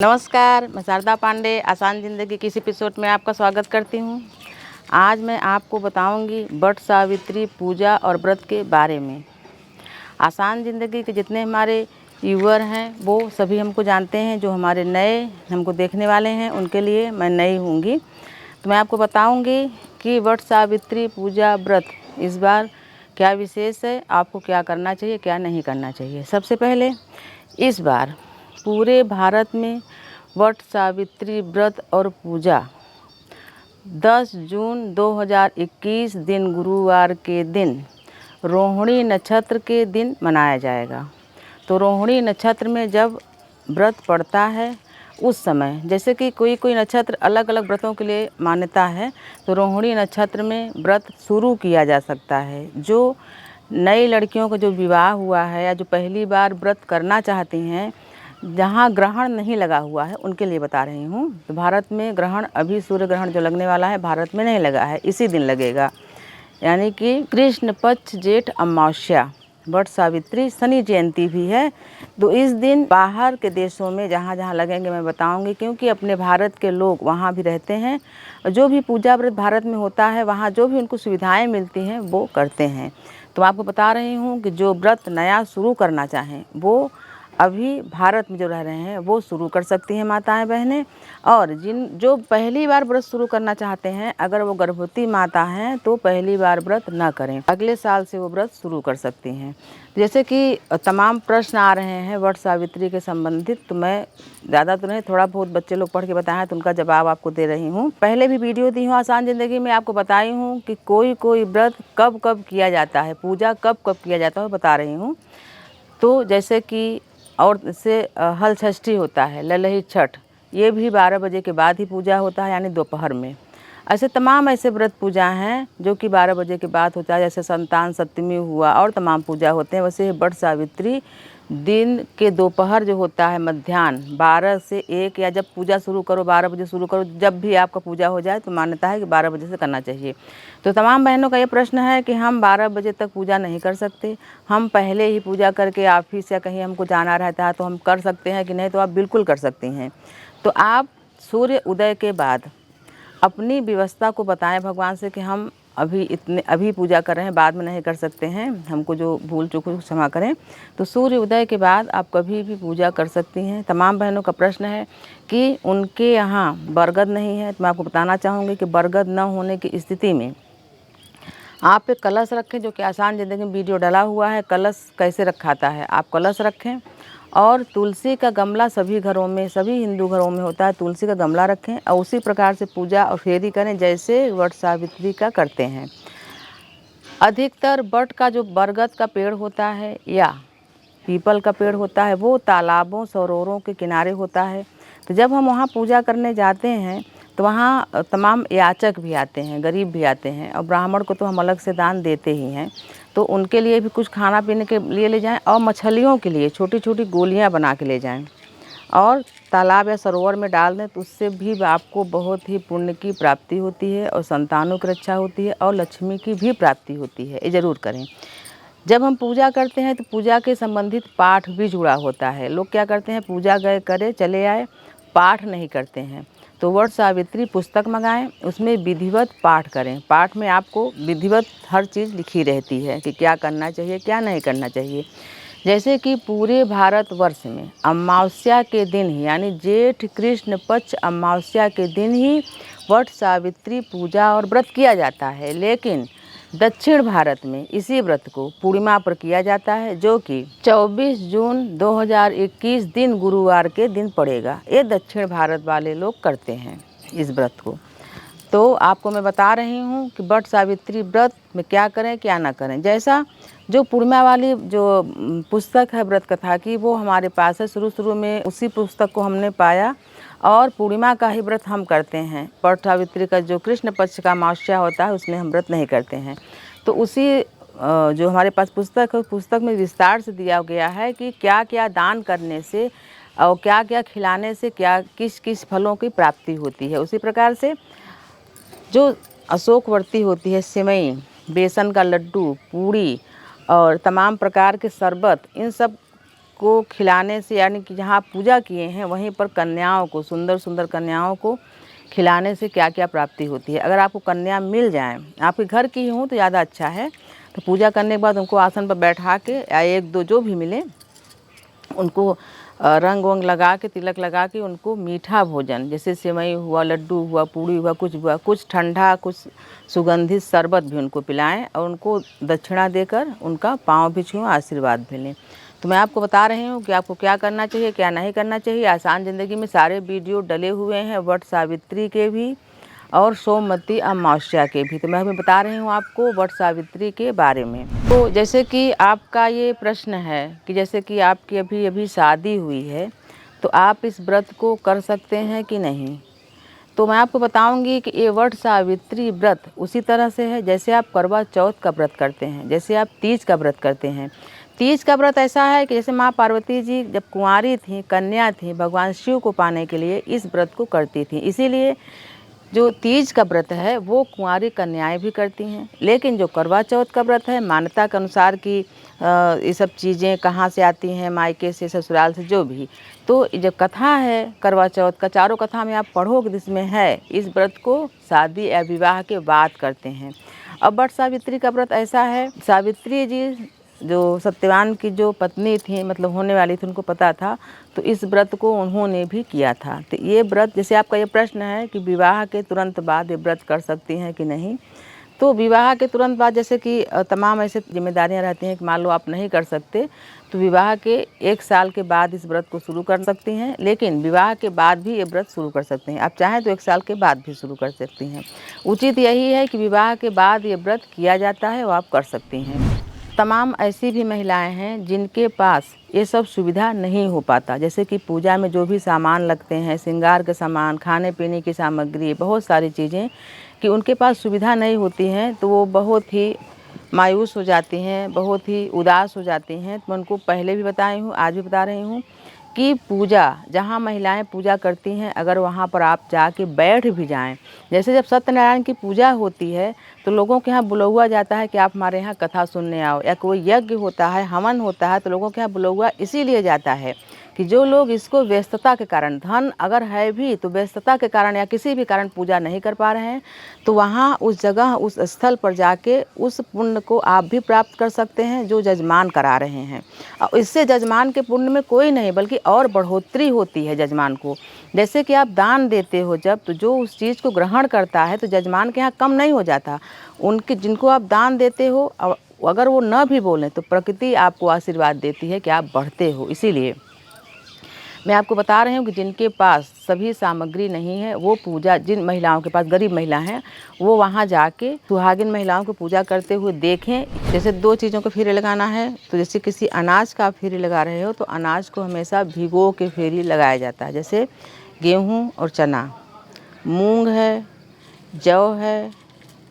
नमस्कार, मैं शारदा पांडे आसान ज़िंदगी की इस एपिसोड में आपका स्वागत करती हूँ। आज मैं आपको बताऊँगी वट सावित्री पूजा और व्रत के बारे में। आसान ज़िंदगी के जितने हमारे व्यूअर हैं वो सभी हमको जानते हैं, जो हमारे नए हमको देखने वाले हैं उनके लिए मैं नई होंगी। तो मैं आपको बताऊँगी कि वट सावित्री पूजा व्रत इस बार क्या विशेष है, आपको क्या करना चाहिए, क्या नहीं करना चाहिए। सबसे पहले इस बार पूरे भारत में वट सावित्री व्रत और पूजा 10 जून 2021 दिन गुरुवार के दिन रोहिणी नक्षत्र के दिन मनाया जाएगा। तो रोहिणी नक्षत्र में जब व्रत पड़ता है उस समय, जैसे कि कोई नक्षत्र अलग अलग व्रतों के लिए मान्यता है, तो रोहिणी नक्षत्र में व्रत शुरू किया जा सकता है। जो नई लड़कियों का जो विवाह हुआ है या जो पहली बार व्रत करना चाहती हैं, जहाँ ग्रहण नहीं लगा हुआ है उनके लिए बता रही हूँ। तो भारत में ग्रहण अभी सूर्य ग्रहण जो लगने वाला है भारत में नहीं लगा है, इसी दिन लगेगा, यानी कि कृष्ण पक्ष जेठ अमावस्या, वट सावित्री शनि जयंती भी है। तो इस दिन बाहर के देशों में जहाँ जहाँ लगेंगे मैं बताऊंगी, क्योंकि अपने भारत के लोग वहाँ भी रहते हैं और जो भी पूजा व्रत भारत में होता है वहाँ जो भी उनको सुविधाएं मिलती हैं वो करते हैं। तो आपको बता रही हूँ कि जो व्रत नया शुरू करना चाहें वो अभी भारत में जो रह रहे हैं वो शुरू कर सकती हैं माताएं बहनें। और जो पहली बार व्रत शुरू करना चाहते हैं, अगर वो गर्भवती माता हैं तो पहली बार व्रत ना करें, अगले साल से वो व्रत शुरू कर सकती हैं। जैसे कि तमाम प्रश्न आ रहे हैं वट सावित्री के संबंधित, तो मैं ज़्यादा तो नहीं, थोड़ा बहुत बच्चे लोग पढ़ के बताएं तो उनका जवाब आपको दे रही हूँ। पहले भी वीडियो दी हूँ आसान ज़िंदगी में, आपको बताई हूँ कि कोई व्रत कब कब किया जाता है, पूजा कब कब किया जाता है बता रही हूँ। तो जैसे कि और से हल षष्ठी होता है, ललही छठ, ये भी 12 बजे के बाद ही पूजा होता है, यानी दोपहर में। ऐसे तमाम ऐसे व्रत पूजा हैं जो कि 12 बजे के बाद होता है, जैसे संतान सप्तमी हुआ और तमाम पूजा होते हैं। वैसे वट सावित्री दिन के दोपहर जो होता है, मध्याह्न 12 से 1, या जब पूजा शुरू करो 12 बजे शुरू करो, जब भी आपका पूजा हो जाए तो मान्यता है कि 12 बजे से करना चाहिए। तो तमाम बहनों का ये प्रश्न है कि हम 12 बजे तक पूजा नहीं कर सकते, हम पहले ही पूजा करके ऑफिस या कहीं हमको जाना रहता है तो हम कर सकते हैं कि नहीं? तो आप बिल्कुल कर सकती हैं। तो आप सूर्य उदय के बाद अपनी व्यवस्था को बताएं भगवान से कि हम अभी पूजा कर रहे हैं, बाद में नहीं कर सकते हैं, हमको जो भूल चूक क्षमा करें। तो सूर्य उदय के बाद आप कभी भी पूजा कर सकती हैं। तमाम बहनों का प्रश्न है कि उनके यहाँ बरगद नहीं है, तो मैं आपको बताना चाहूँगी कि बरगद न होने की स्थिति में आप एक कलश रखें, जो कि आसान ज़िंदगी में वीडियो डाला हुआ है कलश कैसे रखाता है। आप कलश रखें और तुलसी का गमला, सभी घरों में, सभी हिंदू घरों में होता है, तुलसी का गमला रखें और उसी प्रकार से पूजा और फेरी करें जैसे वट सावित्री का करते हैं। अधिकतर वट का जो बरगद का पेड़ होता है या पीपल का पेड़ होता है वो तालाबों सरोवरों के किनारे होता है। तो जब हम वहाँ पूजा करने जाते हैं तो वहाँ तमाम याचक भी आते हैं, गरीब भी आते हैं, और ब्राह्मण को तो हम अलग से दान देते ही हैं। तो उनके लिए भी कुछ खाना पीने के लिए ले जाएं और मछलियों के लिए छोटी छोटी गोलियां बना के ले जाएं और तालाब या सरोवर में डाल दें, तो उससे भी आपको बहुत ही पुण्य की प्राप्ति होती है और संतानों की रक्षा होती है और लक्ष्मी की भी प्राप्ति होती है। ये ज़रूर करें। जब हम पूजा करते हैं तो पूजा के संबंधित पाठ भी जुड़ा होता है। लोग क्या करते हैं, पूजा गए करे चले आए, पाठ नहीं करते हैं। तो वट सावित्री पुस्तक मंगाएं, उसमें विधिवत पाठ करें। पाठ में आपको विधिवत हर चीज़ लिखी रहती है कि क्या करना चाहिए क्या नहीं करना चाहिए। जैसे कि पूरे भारतवर्ष में अमावस्या के दिन ही, यानी जेठ कृष्ण पक्ष अमावस्या के दिन ही वट सावित्री पूजा और व्रत किया जाता है, लेकिन दक्षिण भारत में इसी व्रत को पूर्णिमा पर किया जाता है, जो कि 24 जून 2021 दिन गुरुवार के दिन पड़ेगा। ये दक्षिण भारत वाले लोग करते हैं इस व्रत को। तो आपको मैं बता रही हूँ कि वट सावित्री व्रत में क्या करें क्या ना करें। जैसा जो पूर्णिमा वाली जो पुस्तक है व्रत कथा की, वो हमारे पास है। शुरू में उसी पुस्तक को हमने पाया और पूर्णिमा का ही व्रत हम करते हैं। वट सावित्री का जो कृष्ण पक्ष का अमावस्या होता है उसमें हम व्रत नहीं करते हैं। तो उसी जो हमारे पास पुस्तक है, पुस्तक में विस्तार से दिया गया है कि क्या क्या दान करने से और क्या क्या खिलाने से क्या किस किस फलों की प्राप्ति होती है। उसी प्रकार से जो अशोकवर्ती होती है, सेवई, बेसन का लड्डू, पूड़ी और तमाम प्रकार के शरबत, इन सब को खिलाने से, यानी कि जहाँ पूजा किए हैं वहीं पर कन्याओं को, सुंदर सुंदर कन्याओं को खिलाने से क्या क्या प्राप्ति होती है। अगर आपको कन्या मिल जाए, आपके घर की ही हो तो ज़्यादा अच्छा है। तो पूजा करने के बाद उनको आसन पर बैठा के, या एक दो जो भी मिले, उनको रंग वंग लगा के, तिलक लगा के उनको मीठा भोजन, जैसे सेवई हुआ, लड्डू हुआ, पूड़ी हुआ, कुछ ठंडा, कुछ सुगंधित शरबत भी उनको पिलाएं और उनको दक्षिणा देकर उनका पाँव भी छुएं, आशीर्वाद भी लें। तो मैं आपको बता रही हूँ कि आपको क्या करना चाहिए, क्या नहीं करना चाहिए। आसान ज़िंदगी में सारे वीडियो डले हुए हैं, वट सावित्री के भी और सोमवती अमावस्या के भी। तो मैं अभी बता रही हूँ आपको वट सावित्री के बारे में। तो जैसे कि आपका ये प्रश्न है कि जैसे कि आपकी अभी अभी शादी हुई है, तो आप इस व्रत को कर सकते हैं कि नहीं। तो मैं आपको बताऊंगी कि ये वट सावित्री व्रत उसी तरह से है जैसे आप करवा चौथ का व्रत करते हैं, जैसे आप तीज का व्रत करते हैं। तीज का व्रत ऐसा है कि जैसे माँ पार्वती जी जब कुंवारी थीं, कन्या थीं, भगवान शिव को पाने के लिए इस व्रत को करती थीं। इसीलिए जो तीज का व्रत है वो कुंवारी कन्याएं भी करती हैं। लेकिन जो करवा चौथ का व्रत है, मान्यता के अनुसार कि ये सब चीज़ें कहाँ से आती हैं, मायके से, ससुराल से, जो भी। तो जो कथा है करवा चौथ का, चारों कथा में आप पढ़ोगे जिसमें है, इस व्रत को शादी या विवाह के बाद करते हैं। अब वट सावित्री का व्रत ऐसा है, सावित्री जी जो सत्यवान की जो पत्नी थी, मतलब होने वाली थी, उनको पता था, तो इस व्रत को उन्होंने भी किया था। तो ये व्रत, जैसे आपका ये प्रश्न है कि विवाह के तुरंत बाद ये व्रत कर सकती हैं कि नहीं, तो विवाह के तुरंत बाद जैसे कि तमाम ऐसे जिम्मेदारियां रहती हैं कि मान लो आप नहीं कर सकते, तो विवाह के 1 साल के बाद इस व्रत को शुरू कर सकती हैं। लेकिन विवाह के बाद भी ये व्रत शुरू कर सकते हैं, आप चाहें तो 1 साल के बाद भी शुरू कर सकती हैं। उचित यही है कि विवाह के बाद ये व्रत किया जाता है, वो आप कर सकती हैं। तमाम ऐसी भी महिलाएं हैं जिनके पास ये सब सुविधा नहीं हो पाता, जैसे कि पूजा में जो भी सामान लगते हैं, श्रृंगार के सामान, खाने पीने की सामग्री, बहुत सारी चीज़ें कि उनके पास सुविधा नहीं होती हैं, तो वो बहुत ही मायूस हो जाती हैं, बहुत ही उदास हो जाती हैं। तो मैं उनको पहले भी बताई हूँ, आज भी बता रही हूँ कि पूजा, जहाँ महिलाएं पूजा करती हैं, अगर वहाँ पर आप जाके बैठ भी जाएं, जैसे जब सत्यनारायण की पूजा होती है तो लोगों के यहाँ बुलौआ जाता है कि आप हमारे यहाँ कथा सुनने आओ, या कोई यज्ञ होता है, हवन होता है, तो लोगों के यहाँ बुलौआ इसीलिए जाता है कि जो लोग इसको व्यस्तता के कारण, धन अगर है भी तो व्यस्तता के कारण या किसी भी कारण पूजा नहीं कर पा रहे हैं, तो वहाँ उस जगह, उस स्थल पर जाके उस पुण्य को आप भी प्राप्त कर सकते हैं जो जजमान करा रहे हैं। और इससे जजमान के पुण्य में कोई नहीं बल्कि और बढ़ोतरी होती है जजमान को। जैसे कि आप दान देते हो जब, तो जो उस चीज़ को ग्रहण करता है तो जजमान के यहाँ कम नहीं हो जाता। उनके जिनको आप दान देते हो, अगर वो न भी बोलें तो प्रकृति आपको आशीर्वाद देती है कि आप बढ़ते हो। इसीलिए मैं आपको बता रही हूँ कि जिनके पास सभी सामग्री नहीं है, वो पूजा, जिन महिलाओं के पास, गरीब महिला हैं, वो वहाँ जाके सुहागिन महिलाओं को पूजा करते हुए देखें। जैसे 2 चीज़ों को फेरी लगाना है, तो जैसे किसी अनाज का फेरी लगा रहे हो तो अनाज को हमेशा भिगो के फेरी लगाया जाता है। जैसे गेहूँ और चना, मूंग है, जौ है,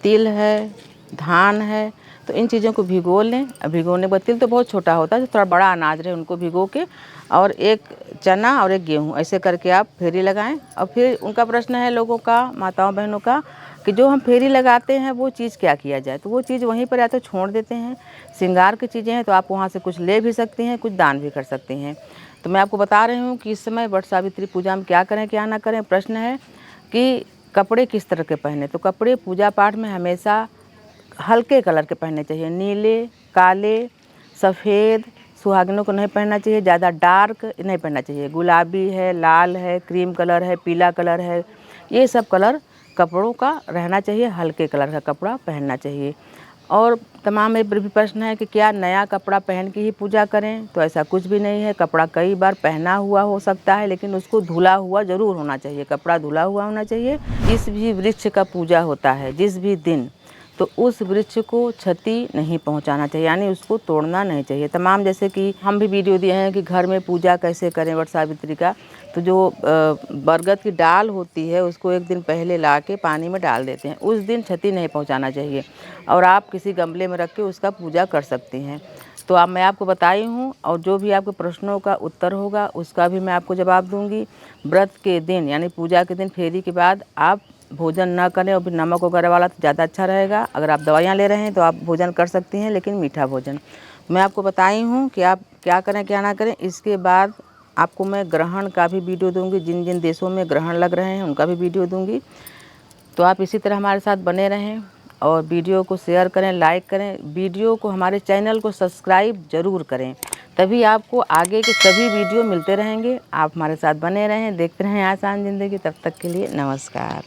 तिल है, धान है, तो इन चीज़ों को भिगो लें। भिगोने के बाद, तिल तो बहुत छोटा होता है, थोड़ा बड़ा अनाज रहे उनको भिगो के, और एक चना और एक गेहूँ, ऐसे करके आप फेरी लगाएं। और फिर उनका प्रश्न है लोगों का, माताओं बहनों का, कि जो हम फेरी लगाते हैं वो चीज़ क्या किया जाए। तो वो चीज़ वहीं पर या तो छोड़ देते हैं, श्रृंगार की चीज़ें हैं तो आप वहाँ से कुछ ले भी सकती हैं, कुछ दान भी कर सकती हैं। तो मैं आपको बता रही हूँ कि इस समय वट सावित्री पूजा में क्या करें, क्या ना करें। प्रश्न है कि कपड़े किस तरह के पहने, तो कपड़े पूजा पाठ में हमेशा हल्के कलर के पहनने चाहिए, नीले, काले, सफ़ेद। सुहागिनों को नहीं पहनना चाहिए, ज़्यादा डार्क नहीं पहनना चाहिए। गुलाबी है, लाल है, क्रीम कलर है, पीला कलर है, ये सब कलर कपड़ों का रहना चाहिए, हल्के कलर का कपड़ा पहनना चाहिए। और तमाम एक भी प्रश्न है कि क्या नया कपड़ा पहन के ही पूजा करें, तो ऐसा कुछ भी नहीं है। कपड़ा कई बार पहना हुआ हो सकता है, लेकिन उसको धुला हुआ ज़रूर होना चाहिए, कपड़ा धुला हुआ होना चाहिए। जिस भी वृक्ष का पूजा होता है, जिस भी दिन, तो उस वृक्ष को क्षति नहीं पहुंचाना चाहिए, यानी उसको तोड़ना नहीं चाहिए। तमाम, जैसे कि हम भी वीडियो दिए हैं कि घर में पूजा कैसे करें वट सावित्री का, तो जो बरगद की डाल होती है उसको एक दिन पहले ला के पानी में डाल देते हैं, उस दिन क्षति नहीं पहुंचाना चाहिए। और आप किसी गमले में रख के उसका पूजा कर सकती हैं। तो मैं आपको बताई हूँ, और जो भी आपके प्रश्नों का उत्तर होगा उसका भी मैं आपको जवाब दूँगी। व्रत के दिन यानी पूजा के दिन फेरी के बाद आप भोजन ना करें, और भी नमक वगैरह वाला तो ज़्यादा अच्छा रहेगा। अगर आप दवाइयाँ ले रहे हैं तो आप भोजन कर सकती हैं, लेकिन मीठा भोजन। मैं आपको बताई हूँ कि आप क्या करें क्या ना करें। इसके बाद आपको मैं ग्रहण का भी वीडियो दूंगी, जिन जिन देशों में ग्रहण लग रहे हैं उनका भी वीडियो दूंगी। तो आप इसी तरह हमारे साथ बने रहें और वीडियो को शेयर करें, लाइक करें, वीडियो को, हमारे चैनल को सब्सक्राइब ज़रूर करें, तभी आपको आगे के सभी वीडियो मिलते रहेंगे। आप हमारे साथ बने रहें, देखते रहें आसान ज़िंदगी। तब तक के लिए नमस्कार।